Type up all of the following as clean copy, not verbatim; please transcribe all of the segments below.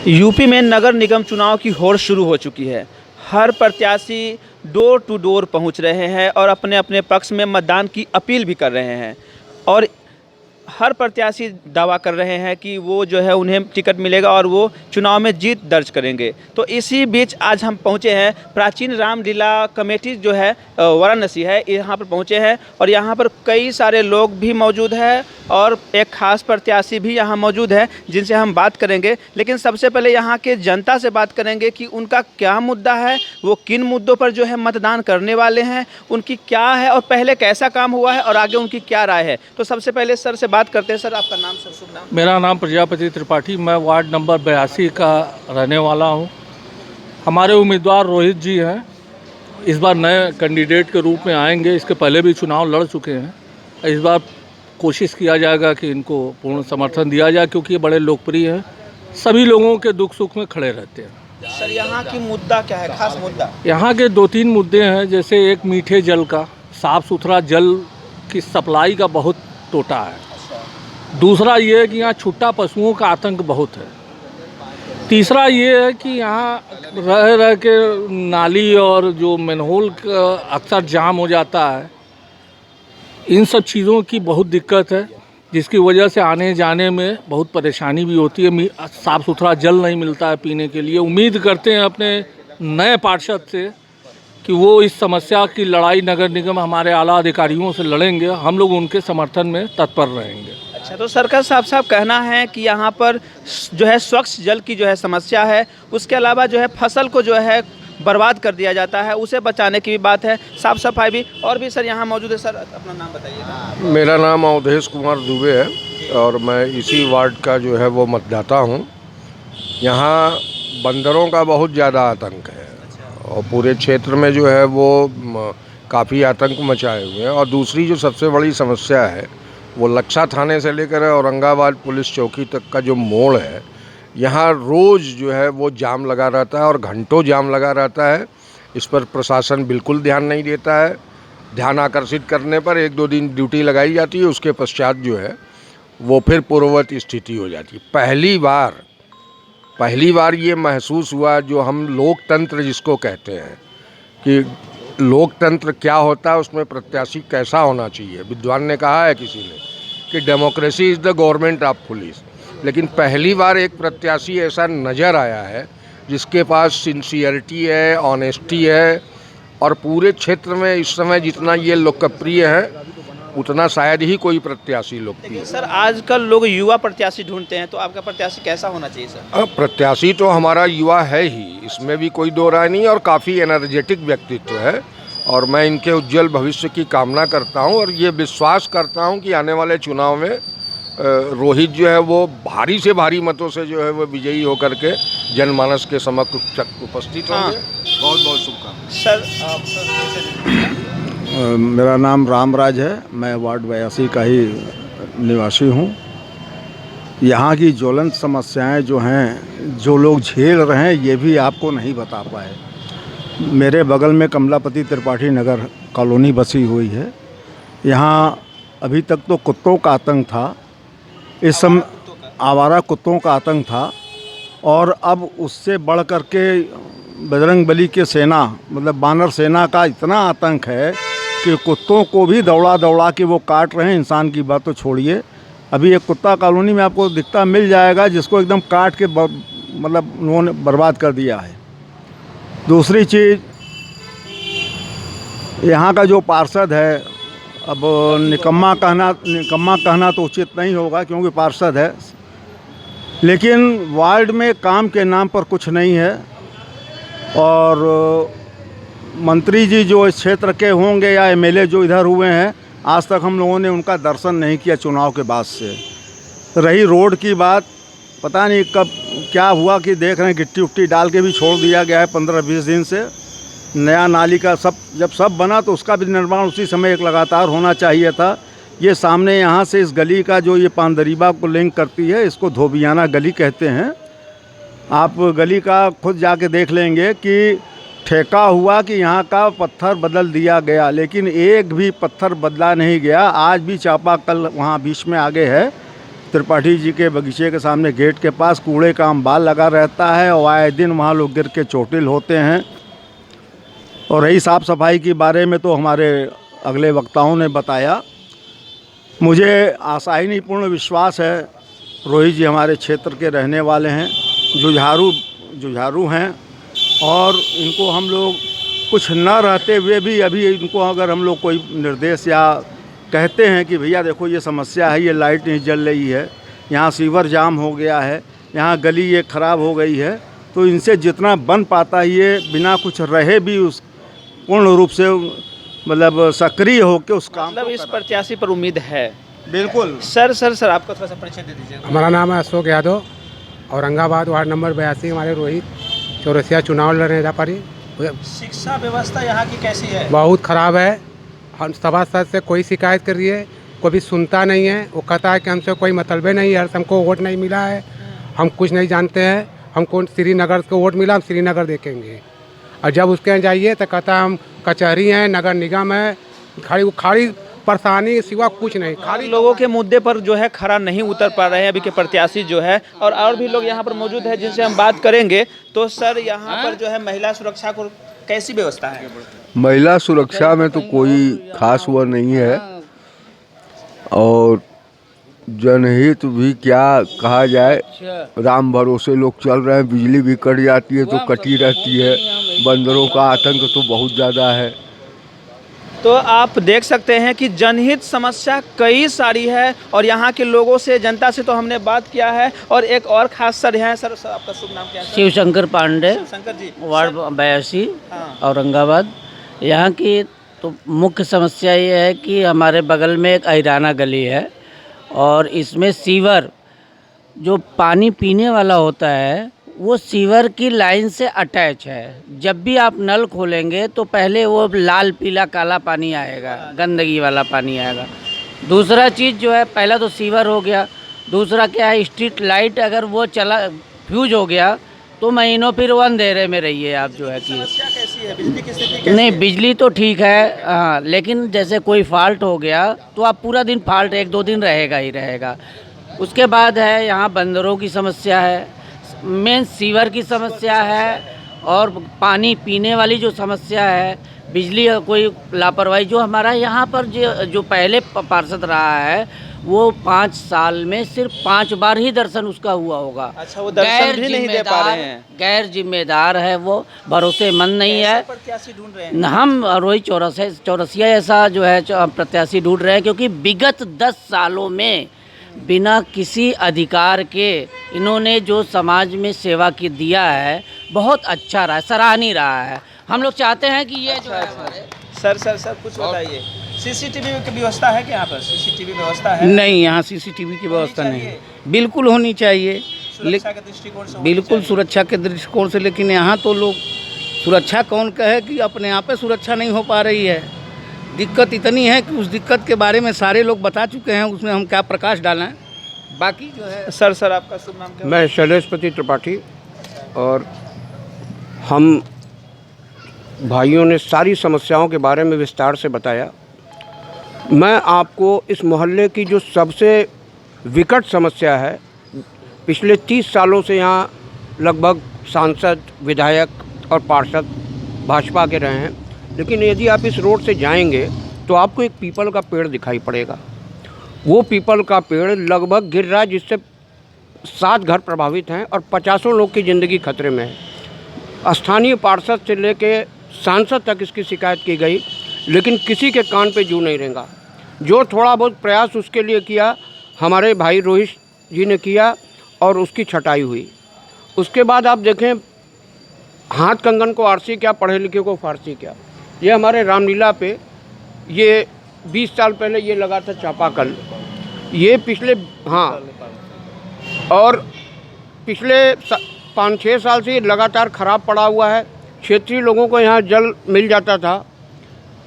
UP में नगर निगम चुनाव की होड़ शुरू हो चुकी है। हर प्रत्याशी डोर टू डोर पहुंच रहे हैं और अपने अपने पक्ष में मतदान की अपील भी कर रहे हैं। और हर प्रत्याशी दावा कर रहे हैं कि वो जो है उन्हें टिकट मिलेगा और वो चुनाव में जीत दर्ज करेंगे। तो इसी बीच आज हम पहुंचे हैं प्राचीन रामलीला कमेटी जो है वाराणसी है, यहाँ पर पहुंचे हैं और यहाँ पर कई सारे लोग भी मौजूद हैं और एक खास प्रत्याशी भी यहाँ मौजूद है जिनसे हम बात करेंगे। लेकिन सबसे पहले यहाँ के जनता से बात करेंगे कि उनका क्या मुद्दा है, वो किन मुद्दों पर जो है मतदान करने वाले हैं, उनकी क्या है और पहले कैसा काम हुआ है और आगे उनकी क्या राय है। तो सबसे पहले सर से बात करते हैं। सर, आपका नाम, सर शुभ नाम? मेरा नाम प्रजापति त्रिपाठी, मैं वार्ड नंबर 82 का रहने वाला हूं। हमारे उम्मीदवार रोहित जी हैं, इस बार नए कैंडिडेट के रूप में आएंगे। इसके पहले भी चुनाव लड़ चुके हैं। इस बार कोशिश किया जाएगा कि इनको पूर्ण समर्थन दिया जाए, क्योंकि ये बड़े लोकप्रिय हैं, सभी लोगों के दुख सुख में खड़े रहते हैं। सर, यहाँ की मुद्दा क्या है, खास मुद्दा? यहाँ के 2-3 मुद्दे हैं, जैसे एक मीठे जल का, साफ़ सुथरा जल की सप्लाई का बहुत टोटा है। दूसरा ये है कि यहाँ छुट्टा पशुओं का आतंक बहुत है। तीसरा ये है कि यहाँ रह रह के नाली और जो मैनहोल का अक्सर जाम हो जाता है। इन सब चीज़ों की बहुत दिक्कत है, जिसकी वजह से आने जाने में बहुत परेशानी भी होती है। साफ़ सुथरा जल नहीं मिलता है पीने के लिए। उम्मीद करते हैं अपने नए पार्षद से कि वो इस समस्या की लड़ाई नगर निगम हमारे आला अधिकारियों से लड़ेंगे। हम लोग उनके समर्थन में तत्पर रहेंगे। अच्छा, तो सरकार साहब कहना है कि यहाँ पर जो है स्वच्छ जल की जो है समस्या है, उसके अलावा जो है फसल को जो है बर्बाद कर दिया जाता है, उसे बचाने की भी बात है, साफ सफाई भी। और भी सर यहाँ मौजूद है। सर, अपना नाम बताइए। मेरा नाम अवधेश कुमार दुबे है और मैं इसी वार्ड का जो है वो मतदाता हूँ। यहाँ बंदरों का बहुत ज़्यादा आतंक है और पूरे क्षेत्र में जो है वो काफ़ी आतंक मचाए हुए हैं। और दूसरी जो सबसे बड़ी समस्या है वो लक्षा थाने से लेकर औरंगाबाद पुलिस चौकी तक का जो मोड़ है, यहाँ रोज़ जो है वो जाम लगा रहता है और घंटों जाम लगा रहता है। इस पर प्रशासन बिल्कुल ध्यान नहीं देता है। ध्यान आकर्षित करने पर 1-2 दिन ड्यूटी लगाई जाती है, उसके पश्चात जो है वो फिर पूर्ववत स्थिति हो जाती है। पहली बार ये महसूस हुआ, जो हम लोकतंत्र जिसको कहते हैं कि लोकतंत्र क्या होता है, उसमें प्रत्याशी कैसा होना चाहिए। विद्वान ने कहा है किसी ने कि democracy is the government of police. लेकिन पहली बार एक प्रत्याशी ऐसा नज़र आया है जिसके पास सिंसियरिटी है, ऑनेस्टी है। और पूरे क्षेत्र में इस समय जितना ये लोकप्रिय है उतना शायद ही कोई प्रत्याशी लोकप्रिय। सर, आजकल लोग युवा प्रत्याशी ढूंढते हैं, तो आपका प्रत्याशी कैसा होना चाहिए सर? प्रत्याशी तो हमारा युवा है ही, इसमें भी कोई दो राय नहीं। और काफ़ी एनर्जेटिक व्यक्तित्व है और मैं इनके उज्जवल भविष्य की कामना करता हूं और ये विश्वास करता हूं कि आने वाले चुनाव में रोहित जो है वो भारी से भारी मतों से जो है वो विजयी होकर के जनमानस के समक्ष उपस्थित होंगे। बहुत बहुत शुभकामनाएं। सर, मेरा नाम रामराज है, मैं वार्ड 82 का ही निवासी हूँ। यहाँ की ज्वलंत समस्याएं जो हैं, जो लोग झेल रहे हैं, ये भी आपको नहीं बता पाए। मेरे बगल में कमलापति त्रिपाठी नगर कॉलोनी बसी हुई है। यहाँ अभी तक तो कुत्तों का आतंक था, इस समय आवारा कुत्तों का आतंक था और अब उससे बढ़ कर के बजरंगबली के सेना, मतलब बानर सेना का इतना आतंक है कि कुत्तों को भी दौड़ा दौड़ा के वो काट रहे हैं। इंसान की बात तो छोड़िए, अभी एक कुत्ता कॉलोनी में आपको दिखता मिल जाएगा जिसको एकदम काट के मतलब उन्होंने बर्बाद कर दिया है। दूसरी चीज़, यहाँ का जो पार्षद है, अब निकम्मा कहना तो उचित नहीं होगा क्योंकि पार्षद है, लेकिन वार्ड में काम के नाम पर कुछ नहीं है। और मंत्री जी जो इस क्षेत्र के होंगे या एमएलए जो इधर हुए हैं, आज तक हम लोगों ने उनका दर्शन नहीं किया चुनाव के बाद से। रही रोड की बात, पता नहीं कब क्या हुआ कि देख रहे हैं गिट्टी उट्टी डाल के भी छोड़ दिया गया है 15-20 दिन से। नया नाली का जब सब बना तो उसका भी निर्माण उसी समय एक लगातार होना चाहिए था। ये सामने यहाँ से इस गली का जो ये पानदरीबा को लिंक करती है, इसको धोबियाना गली कहते हैं। आप गली का खुद जाके देख लेंगे कि ठेका हुआ कि यहाँ का पत्थर बदल दिया गया, लेकिन एक भी पत्थर बदला नहीं गया। आज भी चापाकल वहाँ बीच में आगे है, त्रिपाठी जी के बगीचे के सामने गेट के पास कूड़े का अंबार लगा रहता है और आए दिन वहाँ लोग गिर के चोटिल होते हैं। और रही साफ़ सफाई के बारे में तो हमारे अगले वक्ताओं ने बताया। मुझे आशा ही नहीं पूर्ण विश्वास है, रोहित जी हमारे क्षेत्र के रहने वाले हैं, जुझारू हैं और इनको हम लोग कुछ न रहते हुए भी अभी इनको अगर हम लोग कोई निर्देश या कहते हैं कि भैया देखो ये समस्या है, ये लाइट नहीं जल रही है, यहाँ सीवर जाम हो गया है, यहाँ गली ये ख़राब हो गई है, तो इनसे जितना बन पाता है ये बिना कुछ रहे भी उस पूर्ण रूप से मतलब सक्रिय होकर उस काम मतलब इस प्रत्याशी पर उम्मीद है। बिल्कुल। सर आपका थोड़ा सा परिचय दे दीजिए। हमारा नाम है अशोक यादव, औरंगाबाद वार्ड नंबर 82 हमारे रोहित चौरसिया चुनाव लड़ रहे हैं। पर शिक्षा व्यवस्था यहाँ की कैसी है? बहुत ख़राब है। हम सभासद से कोई शिकायत कर रही है, कोई भी सुनता नहीं है। वो कहता है कि हमसे कोई मतलब नहीं है, हमको वोट नहीं मिला है, हम कुछ नहीं जानते हैं, हमको श्रीनगर को वोट मिला, हम श्रीनगर देखेंगे। और जब उसके यहाँ जाइए तो कहता हम कचहरी हैं, नगर निगम है, खाली परेशानी सिवा कुछ नहीं। खाली लोगों के मुद्दे पर जो है खरा नहीं उतर पा रहे हैं अभी के प्रत्याशी जो है। और भी लोग यहाँ पर मौजूद है जिनसे हम बात करेंगे। तो सर यहाँ पर जो है महिला सुरक्षा को कैसी व्यवस्था है? महिला सुरक्षा में तो कोई खास हुआ नहीं है और जनहित भी क्या कहा जाए, राम भरोसे लोग चल रहे हैं। बिजली भी कट जाती है तो कटी रहती है। बंदरों का आतंक तो बहुत ज़्यादा है। तो आप देख सकते हैं कि जनहित समस्या कई सारी है और यहाँ के लोगों से, जनता से तो हमने बात किया है। और एक और खास सर है। सर आपका शुभ नाम क्या है? शिवशंकर पांडे, शंकर जी, वार्ड 82 हाँ। औरंगाबाद। यहाँ की तो मुख्य समस्या ये है कि हमारे बगल में एक ऐराना गली है और इसमें सीवर जो पानी पीने वाला होता है वो सीवर की लाइन से अटैच है। जब भी आप नल खोलेंगे तो पहले वो लाल पीला काला पानी आएगा, गंदगी वाला पानी आएगा। दूसरा चीज़ जो है, पहला तो सीवर हो गया, दूसरा क्या है, स्ट्रीट लाइट अगर वो फ्यूज हो गया तो महीनों फिर वो अंधेरे में रहिए आप जो है कि। समस्या कैसी है? बिजली की स्थिति कैसी नहीं, है? बिजली तो ठीक है, हाँ, लेकिन जैसे कोई फॉल्ट हो गया तो आप पूरा दिन फॉल्ट 1-2 दिन रहेगा ही रहेगा। उसके बाद है यहाँ बंदरों की समस्या है, मेन सीवर की समस्या है और पानी पीने वाली जो समस्या है, बिजली कोई लापरवाही। जो हमारा यहाँ पर जो पहले पार्षद रहा है वो 5 साल में सिर्फ 5 बार ही दर्शन उसका हुआ होगा। अच्छा, वो दर्शन भी नहीं दे पा रहे हैं। गैर जिम्मेदार है, वो भरोसेमंद नहीं है। प्रत्याशी ढूंढ रहे हैं हम रोहित चौरसिया ऐसा जो है प्रत्याशी ढूंढ रहे हैं, क्योंकि विगत 10 सालों में बिना किसी अधिकार के इन्होंने जो समाज में सेवा की दिया है, बहुत अच्छा रहा है, सराहनीय रहा है। हम लोग चाहते हैं कि ये जो है सर कुछ बताइए। सीसीटीवी की व्यवस्था है क्या यहाँ पर? सीसीटीवी व्यवस्था है? नहीं, यहाँ सीसीटीवी की व्यवस्था नहीं है। बिल्कुल होनी चाहिए, सुरक्षा के दृष्टिकोण से बिल्कुल सुरक्षा के दृष्टिकोण से। लेकिन यहाँ तो लोग सुरक्षा कौन कहे कि अपने आप पे सुरक्षा नहीं हो पा रही है। दिक्कत इतनी है कि उस दिक्कत के बारे में सारे लोग बता चुके हैं, उसमें हम क्या प्रकाश डालें। बाकी जो है सर आपका शुभ नाम क्या? मैं शैलेशपति त्रिपाठी, और हम भाइयों ने सारी समस्याओं के बारे में विस्तार से बताया। मैं आपको इस मोहल्ले की जो सबसे विकट समस्या है, पिछले 30 सालों से यहाँ लगभग सांसद, विधायक और पार्षद भाजपा के रहे हैं, लेकिन यदि आप इस रोड से जाएंगे तो आपको एक पीपल का पेड़ दिखाई पड़ेगा। वो पीपल का पेड़ लगभग गिर रहा है, जिससे 7 घर प्रभावित हैं और 50 लोग की ज़िंदगी खतरे में है। स्थानीय पार्षद से लेके सांसद तक इसकी शिकायत की गई, लेकिन किसी के कान पे जू नहीं रेंगा। जो थोड़ा बहुत प्रयास उसके लिए किया, हमारे भाई रोहित जी ने किया और उसकी छटाई हुई। उसके बाद आप देखें, हाथ कंगन को आरसी क्या, पढ़े लिखे को फारसी क्या। ये हमारे रामलीला पे ये 20 साल पहले ये लगा था चापाकल, ये पिछले और पिछले 5-6 साल से लगातार ख़राब पड़ा हुआ है। क्षेत्रीय लोगों को यहाँ जल मिल जाता था,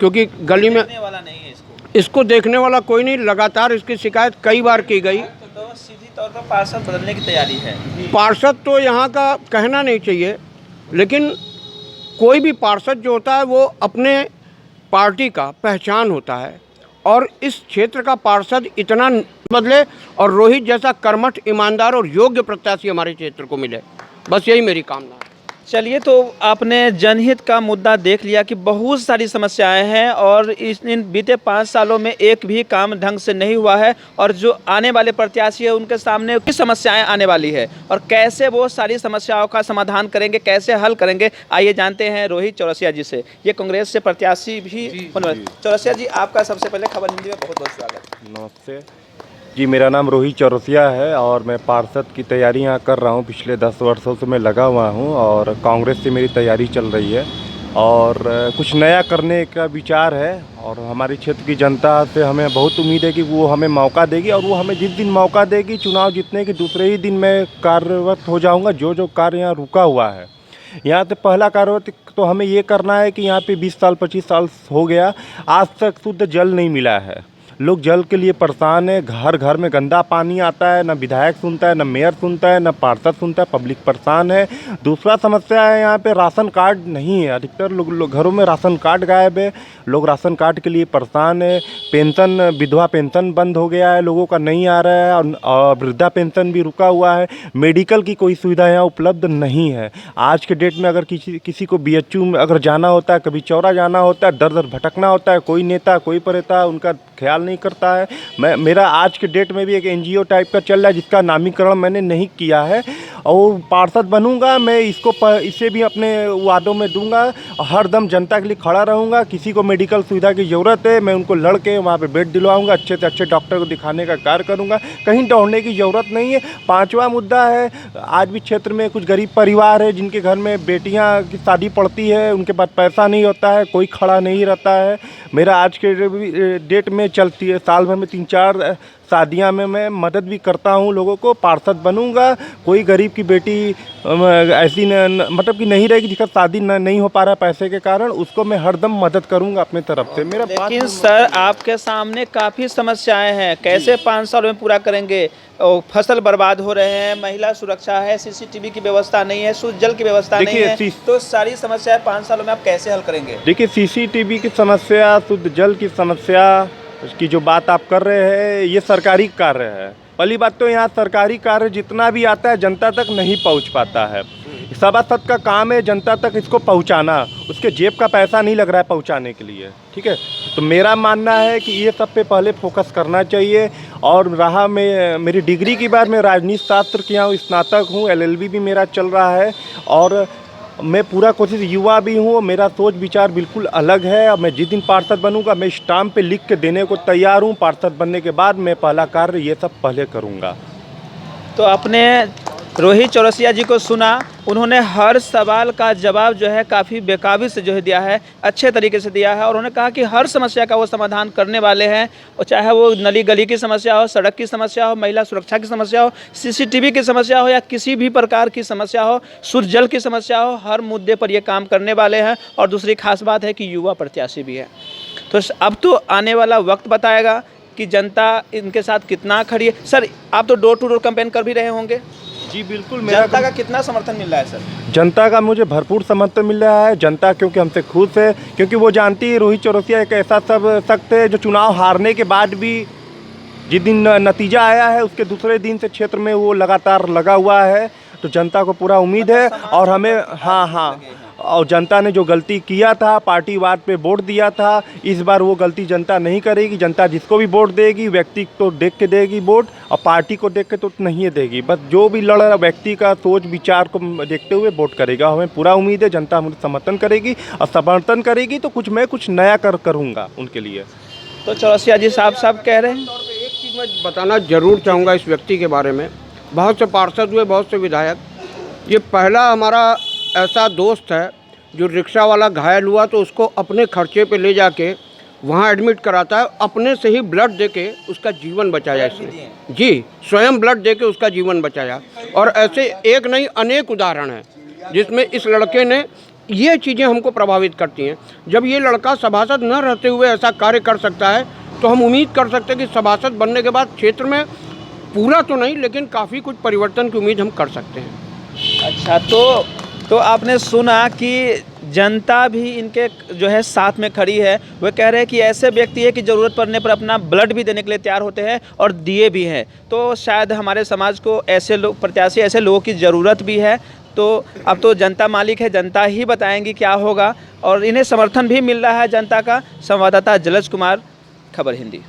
क्योंकि गली में वाला नहीं है इसको देखने वाला कोई नहीं। लगातार इसकी शिकायत कई बार की गई। तो सीधी तौर पर पार्षद बदलने की तैयारी है। पार्षद तो यहाँ का कहना नहीं चाहिए, लेकिन कोई भी पार्षद जो होता है वो अपने पार्टी का पहचान होता है, और इस क्षेत्र का पार्षद इतना बदले और रोहित जैसा कर्मठ, ईमानदार और योग्य प्रत्याशी हमारे क्षेत्र को मिले। बस यही मेरी कामना है। चलिए, तो आपने जनहित का मुद्दा देख लिया कि बहुत सारी समस्याएं हैं और इन बीते 5 सालों में एक भी काम ढंग से नहीं हुआ है, और जो आने वाले प्रत्याशी है उनके सामने किस समस्याएं आने वाली है और कैसे वो सारी समस्याओं का समाधान करेंगे, कैसे हल करेंगे, आइए जानते हैं रोहित चौरसिया जी से। ये कांग्रेस से प्रत्याशी भी होने वाले। चौरसिया जी, आपका सबसे पहले खबर हिंदी में बहुत बहुत स्वागत। नमस्ते जी, मेरा नाम रोहित चौरसिया है और मैं पार्षद की तैयारी यहाँ कर रहा हूँ। पिछले 10 वर्षों से मैं लगा हुआ हूँ और कांग्रेस से मेरी तैयारी चल रही है और कुछ नया करने का विचार है और हमारे क्षेत्र की जनता से हमें बहुत उम्मीद है कि वो हमें मौका देगी और वो हमें जिस दिन मौका देगी चुनाव जीतने के दूसरे ही दिन मैं कार्यरत हो जाऊँगा। जो कार्य यहाँ रुका हुआ है, यहाँ से पहला कार्य तो हमें ये करना है कि यहाँ पे 20 साल 25 साल हो गया, आज तक शुद्ध जल नहीं मिला है। लोग जल के लिए परेशान है, घर घर में गंदा पानी आता है, न विधायक सुनता है, न मेयर सुनता है, न पार्षद सुनता है, पब्लिक परेशान है। दूसरा समस्या है यहाँ पे राशन कार्ड नहीं है, अधिकतर लोग घरों में राशन कार्ड गायब है, लोग राशन कार्ड के लिए परेशान है। पेंशन, विधवा पेंशन बंद हो गया है, लोगों का नहीं आ रहा है और वृद्धा पेंशन भी रुका हुआ है। मेडिकल की कोई सुविधा यहाँ उपलब्ध नहीं है। आज के डेट में अगर किसी को BHU में अगर जाना होता है, कभी चौरा जाना होता है, दर दर भटकना होता है, कोई नेता कोई प्रेता उनका ख्याल नहीं करता है। मेरा आज के डेट में भी एक NGO टाइप का चल रहा है जिसका नामकरण मैंने नहीं किया है और पार्षद बनूंगा मैं, इसे भी अपने वादों में दूंगा। हर दम जनता के लिए खड़ा रहूंगा। किसी को मेडिकल सुविधा की ज़रूरत है, मैं उनको लड़के वहाँ पे बेड दिलवाऊंगा, अच्छे से अच्छे डॉक्टर को दिखाने का कार्य करूंगा। कहीं दौड़ने की ज़रूरत नहीं है। 5वां मुद्दा है, आज भी क्षेत्र में कुछ गरीब परिवार है जिनके घर में बेटियाँ की शादी पड़ती है, उनके पास पैसा नहीं होता है, कोई खड़ा नहीं रहता है। मेरा आज के डेट में चलती है, साल भर में 3-4 शादियां में मैं मदद भी करता हूं लोगों को। पार्षद बनूंगा, कोई गरीब की बेटी ऐसी मतलब कि नहीं रहेगी जिसका शादी नहीं हो पा रहा पैसे के कारण, उसको मैं हरदम मदद करूंगा अपने तरफ से। मेरा लेकिन सर, आपके सामने काफ़ी समस्याएं हैं, कैसे 5 सालों में पूरा करेंगे? फसल बर्बाद हो रहे हैं, महिला सुरक्षा है, CCTV की व्यवस्था नहीं है, शुद्ध जल की व्यवस्था नहीं है, तो सारी समस्याएं 5 सालों में आप कैसे हल करेंगे? देखिए, CCTV की समस्या, शुद्ध जल की समस्या की जो बात आप कर रहे हैं, ये सरकारी कार्य है। पहली बात तो यहाँ सरकारी कार्य जितना भी आता है जनता तक नहीं पहुँच पाता है। सभासद का काम है जनता तक इसको पहुँचाना, उसके जेब का पैसा नहीं लग रहा है पहुँचाने के लिए, ठीक है। तो मेरा मानना है कि ये सब पे पहले फोकस करना चाहिए। और रहा मेरी डिग्री की बात, मैं राजनीति शास्त्र किया हूँ, स्नातक हूँ, LLB भी मेरा चल रहा है और मैं पूरा कोशिश, युवा भी हूँ, मेरा सोच विचार बिल्कुल अलग है। अब मैं जिस दिन पार्षद बनूंगा मैं स्टाम्प पे लिख के देने को तैयार हूँ। पार्षद बनने के बाद मैं पहला कार्य ये सब पहले करूँगा। तो आपने रोहित चौरसिया जी को सुना, उन्होंने हर सवाल का जवाब जो है काफ़ी बेकाबू से जो है दिया है, अच्छे तरीके से दिया है और उन्होंने कहा कि हर समस्या का वो समाधान करने वाले हैं, और चाहे वो नली गली की समस्या हो, सड़क की समस्या हो, महिला सुरक्षा की समस्या हो, CCTV की समस्या हो या किसी भी प्रकार की समस्या हो, शुद्ध जल की समस्या हो, हर मुद्दे पर ये काम करने वाले हैं। और दूसरी खास बात है कि युवा प्रत्याशी भी है। तो अब तो आने वाला वक्त बताएगा कि जनता इनके साथ कितना खड़ी है। सर, आप तो डोर टू डोर कैंपेन कर भी रहे होंगे। जी बिल्कुल। जनता का कितना समर्थन मिल रहा है सर? जनता का मुझे भरपूर समर्थन मिल रहा है। जनता क्योंकि हमसे खुश है, क्योंकि वो जानती है रोहित चौरसिया एक ऐसा शख्स है जो चुनाव हारने के बाद भी जिस दिन नतीजा आया है उसके दूसरे दिन से क्षेत्र में वो लगातार लगा हुआ है। तो जनता को पूरा उम्मीद है और हमें हाँ और जनता ने जो गलती किया था, पार्टीवाद पे वोट दिया था, इस बार वो गलती जनता नहीं करेगी। जनता जिसको भी वोट देगी व्यक्ति को देख के देगी वोट, और पार्टी को देख के तो नहीं देगी। बस जो भी लड़ रहा व्यक्ति का सोच विचार को देखते हुए वोट करेगा। हमें पूरा उम्मीद है जनता मुझे समर्थन करेगी, और समर्थन करेगी तो मैं कुछ नया करूँगा उनके लिए। तो चौरसिया जी साहब कह रहे हैं। एक चीज़ मैं बताना ज़रूर चाहूँगा इस व्यक्ति के बारे में। बहुत से पार्षद हुए, बहुत से विधायक, ये पहला हमारा ऐसा दोस्त है जो रिक्शा वाला घायल हुआ तो उसको अपने खर्चे पे ले जाके वहाँ एडमिट कराता है, अपने से ही ब्लड देके उसका जीवन बचाया इसने। जी, स्वयं ब्लड देके उसका जीवन बचाया। और ऐसे एक नहीं अनेक उदाहरण हैं जिसमें इस लड़के ने, ये चीज़ें हमको प्रभावित करती हैं। जब ये लड़का सभासद न रहते हुए ऐसा कार्य कर सकता है तो हम उम्मीद कर सकते हैं कि सभासद बनने के बाद क्षेत्र में पूरा तो नहीं लेकिन काफ़ी कुछ परिवर्तन की उम्मीद हम कर सकते हैं। अच्छा, तो आपने सुना कि जनता भी इनके जो है साथ में खड़ी है। वे कह रहे हैं कि ऐसे व्यक्ति है कि ज़रूरत पड़ने पर अपना ब्लड भी देने के लिए तैयार होते हैं और दिए भी हैं। तो शायद हमारे समाज को ऐसे लोग, प्रत्याशी ऐसे लोगों की ज़रूरत भी है। तो अब तो जनता मालिक है, जनता ही बताएंगी क्या होगा, और इन्हें समर्थन भी मिल रहा है जनता का। संवाददाता जलज कुमार, खबर हिंदी।